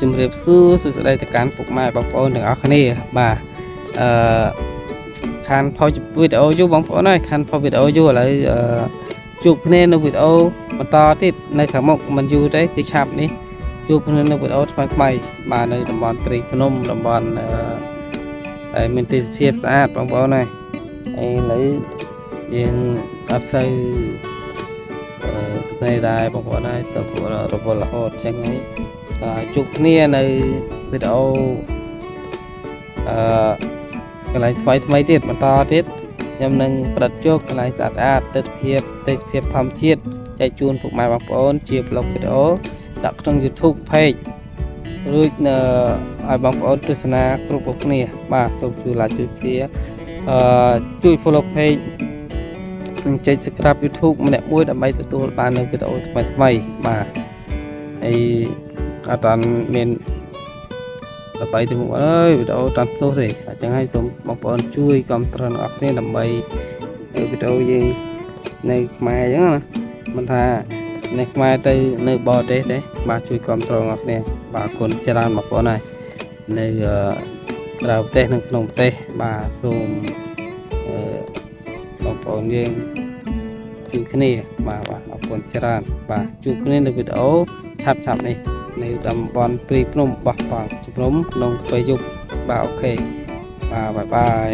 ជំរាបសួរសួស្តីទៅកាន់ពុកម៉ែបងប្អូនទាំងអស់គ្នាបាទខានផុសវីដេអូយូរបងប្អូនហើយខានផុសវីដេអូយូរឥឡូវជួបគ្នានៅវីដេអូបន្តទៀតនៅខាងមុខមិនយូរទេគឺឆាប់នេះជួបគ្នានៅវីដេអូថ្មីបាទនៅតំបន់ព្រៃភ្នំតំបន់ហើយមានទេសភាពស្អាតបងប្អូនហើយឥឡូវយើងអត់សូវในได้បងប្អូនហើយទៅរវល់រហូតចឹងហើយជួបគ្នានៅវីដេអូកន្លែងថ្មីទៀតបន្តទៀតខ្ញុំនឹងប្រឌិតយកកន្លែងស្អាតទេសភាពធម្មជាតិចែកជូនពុកម៉ែបងប្អូនជាប្លុកវីដេអូដាក់ក្នុង YouTube page រួចឲ្យបងប្អូនទស្សនាគ្រប់គ្នាបាទសូមជួយ like ជួយ share ជួយ follow page នឹងចែក subscribe YouTube ម្នាក់មួយដើម្បីទទួលបាននូវវីដេអូថ្មីបាទហើយអត់បានមានដើម្បីទៅមុខអើយវីដេអូតាន់ផ្ទុះទេអញ្ចឹងហើយសូមបងប្អូនជួយគាំទ្រអ្នកគ្នាដើម្បីវីដេអូយើងនៅខ្មែរអញ្ចឹងណាមិនថានៅខ្មែរទៅនៅបរទេសទេបាទជួយគាំទ្រអ្នកគ្នាបាទអរគុណច្រើនបងប្អូនហើយនៅក្រៅប្រទេសនិងក្នុងប្រទេសបាទសូមបងប្អូនយើងជួយគ្នាបាទអរគុណច្រើនបាទជួបគ្នានៅវីដេអូឆាប់នេះនៅតំបន់ព្រៃភ្នំបោះតង់ជំរំក្នុងពេលយប់បាទអូខេបាទបាយ